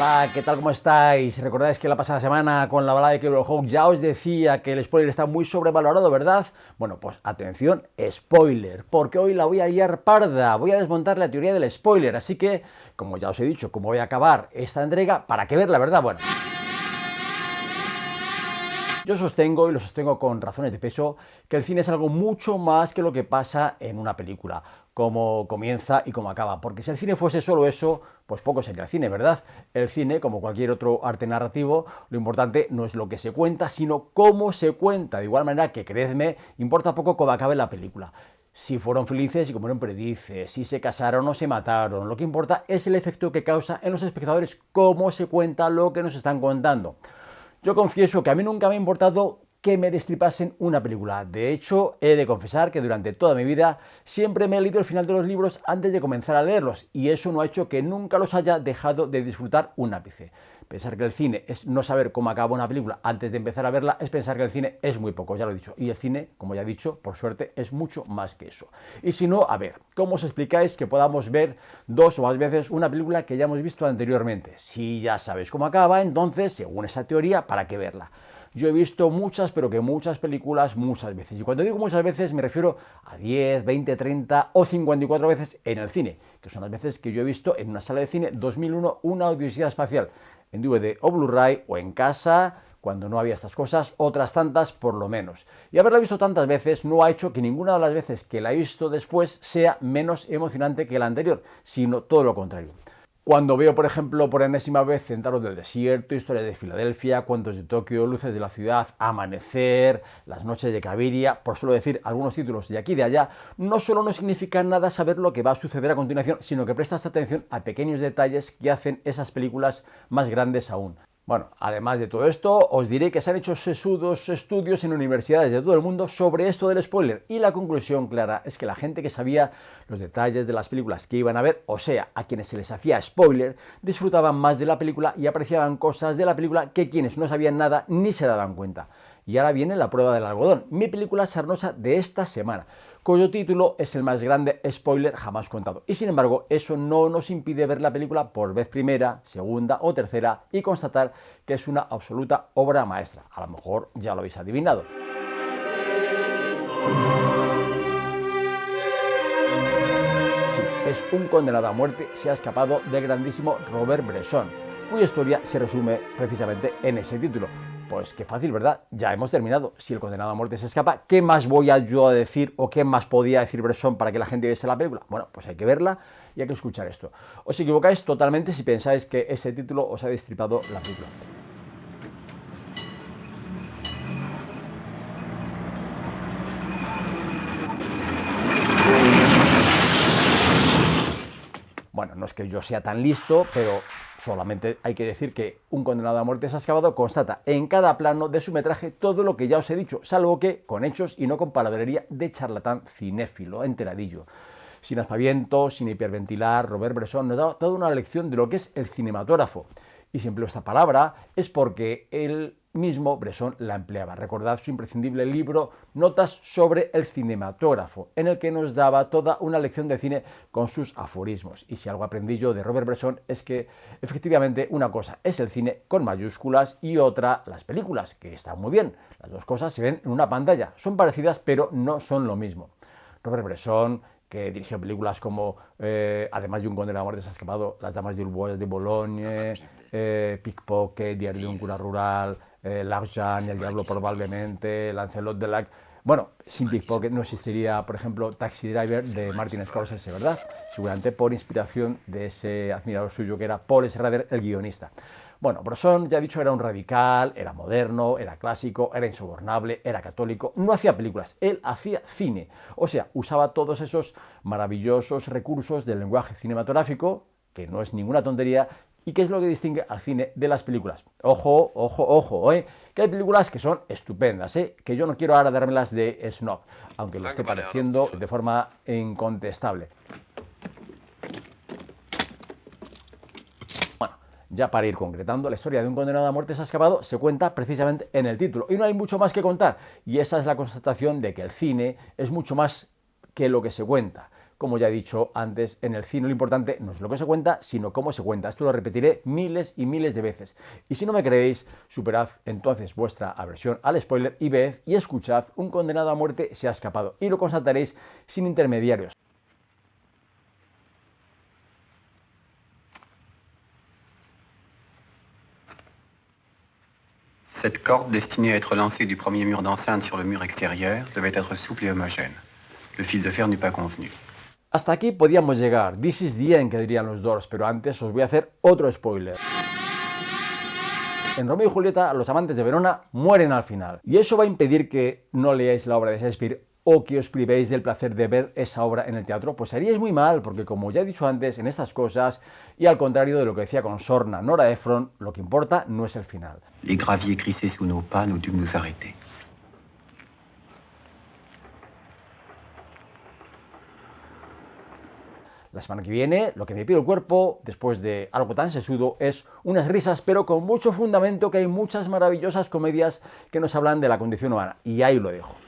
Hola, ¿qué tal? ¿Cómo estáis? Recordáis que la pasada semana con la balada de Cable Hawk ya os decía que el spoiler está muy sobrevalorado, ¿verdad? Bueno, pues atención, spoiler, porque hoy la voy a liar parda, voy a desmontar la teoría del spoiler, así que, como ya os he dicho, como voy a acabar esta entrega, ¿para qué ver la verdad? Bueno, yo sostengo, y lo sostengo con razones de peso, que el cine es algo mucho más que lo que pasa en una película, cómo comienza y cómo acaba. Porque si el cine fuese solo eso, pues poco sería el cine, ¿verdad? El cine, como cualquier otro arte narrativo, lo importante no es lo que se cuenta, sino cómo se cuenta. De igual manera que, creedme, importa poco cómo acabe la película. Si fueron felices y comieron perdices, si se casaron o se mataron, lo que importa es el efecto que causa en los espectadores, cómo se cuenta lo que nos están contando. Yo confieso que a mí nunca me ha importado que me destripasen una película. De hecho, he de confesar que durante toda mi vida siempre me he leído el final de los libros antes de comenzar a leerlos, y eso no ha hecho que nunca los haya dejado de disfrutar un ápice. Pensar que el cine es no saber cómo acaba una película antes de empezar a verla es pensar que el cine es muy poco, ya lo he dicho. Y el cine, como ya he dicho, por suerte, es mucho más que eso. Y si no, a ver, ¿cómo os explicáis que podamos ver dos o más veces una película que ya hemos visto anteriormente? Si ya sabéis cómo acaba, entonces, según esa teoría, ¿para qué verla? Yo he visto muchas, pero que muchas películas muchas veces. Y cuando digo muchas veces me refiero a 10, 20, 30 o 54 veces en el cine, que son las veces que yo he visto en una sala de cine 2001 Una Odisea Espacial, en DVD o Blu-ray, o en casa, cuando no había estas cosas, otras tantas por lo menos. Y haberla visto tantas veces no ha hecho que ninguna de las veces que la he visto después sea menos emocionante que la anterior, sino todo lo contrario. Cuando veo, por ejemplo, por enésima vez Centauros del Desierto, Historias de Filadelfia, Cuentos de Tokio, Luces de la Ciudad, Amanecer, Las Noches de Cabiria, por solo decir algunos títulos de aquí y de allá, no solo no significa nada saber lo que va a suceder a continuación, sino que prestas atención a pequeños detalles que hacen esas películas más grandes aún. Bueno, además de todo esto, os diré que se han hecho sesudos estudios en universidades de todo el mundo sobre esto del spoiler, y la conclusión clara es que la gente que sabía los detalles de las películas que iban a ver, o sea, a quienes se les hacía spoiler, disfrutaban más de la película y apreciaban cosas de la película que quienes no sabían nada ni se daban cuenta. Y ahora viene la prueba del algodón, mi película sarnosa de esta semana, cuyo título es el más grande spoiler jamás contado. Y sin embargo, eso no nos impide ver la película por vez primera, segunda o tercera y constatar que es una absoluta obra maestra. A lo mejor ya lo habéis adivinado. Sí, es Un condenado a muerte se ha escapado del grandísimo Robert Bresson, cuya historia se resume precisamente en ese título. Pues qué fácil, ¿verdad? Ya hemos terminado. Si el condenado a muerte se escapa, ¿qué más voy a yo a decir o qué más podía decir Bresson para que la gente viese la película? Bueno, pues hay que verla y hay que escuchar esto. Os equivocáis totalmente si pensáis que ese título os ha destripado la película. Bueno, no es que yo sea tan listo, pero solamente hay que decir que Un condenado a muerte se ha escapado constata en cada plano de su metraje todo lo que ya os he dicho, salvo que con hechos y no con palabrería de charlatán cinéfilo, enteradillo. Sin aspavientos, sin hiperventilar, Robert Bresson nos da toda una lección de lo que es el cinematógrafo. Y si empleo esta palabra es porque él mismo, Bresson, la empleaba. Recordad su imprescindible libro Notas sobre el cinematógrafo, en el que nos daba toda una lección de cine con sus aforismos. Y si algo aprendí yo de Robert Bresson es que efectivamente una cosa es el cine con mayúsculas y otra las películas, que están muy bien. Las dos cosas se ven en una pantalla, son parecidas pero no son lo mismo. Robert Bresson, que dirigió películas como, además de Un condenado a muerte se ha escapado, Las damas de Boulogne, Pickpocket, Diario de un cura rural, L'Argent, El diablo probablemente, Lancelot de Lac. Bueno, sin Pickpocket no existiría, por ejemplo, Taxi Driver de Martin Scorsese, ¿verdad? Seguramente por inspiración de ese admirador suyo que era Paul Schrader, el guionista. Bueno, Bresson, ya he dicho, era un radical, era moderno, era clásico, era insobornable, era católico, no hacía películas, él hacía cine. O sea, usaba todos esos maravillosos recursos del lenguaje cinematográfico, que no es ninguna tontería, y que es lo que distingue al cine de las películas. Ojo, ojo, ojo, que hay películas que son estupendas, que yo no quiero ahora dármelas de snob, aunque lo esté pareciendo de forma incontestable. Ya para ir concretando, la historia de Un condenado a muerte se ha escapado se cuenta precisamente en el título, y no hay mucho más que contar, y esa es la constatación de que el cine es mucho más que lo que se cuenta. como ya he dicho antes, en el cine lo importante no es lo que se cuenta, sino cómo se cuenta. Esto lo repetiré miles y miles de veces. Y si no me creéis, superad entonces vuestra aversión al spoiler y ved y escuchad Un condenado a muerte se ha escapado. Y lo constataréis sin intermediarios. Cette corde destinée à être lancée du premier mur d'enceinte sur le mur extérieur devait être souple et homogène. Le fil de fer n'eut pas convenu. Hasta aquí podíamos llegar. This is the end, que dirían los Doors, pero antes os voy a hacer otro spoiler. En Romeo y Julieta, los amantes de Verona mueren al final. Y eso va a impedir que no leáis la obra de Shakespeare o que os privéis del placer de ver esa obra en el teatro. Pues haríais muy mal, porque como ya he dicho antes, en estas cosas, y al contrario de lo que decía con Sorna Nora Ephron, lo que importa no es el final. Les graviers crissaient sous nos pas, nous dûmes nous arrêter. La semana que viene, lo que me pide el cuerpo, después de algo tan sesudo, es unas risas, pero con mucho fundamento, que hay muchas maravillosas comedias que nos hablan de la condición humana. Y ahí lo dejo.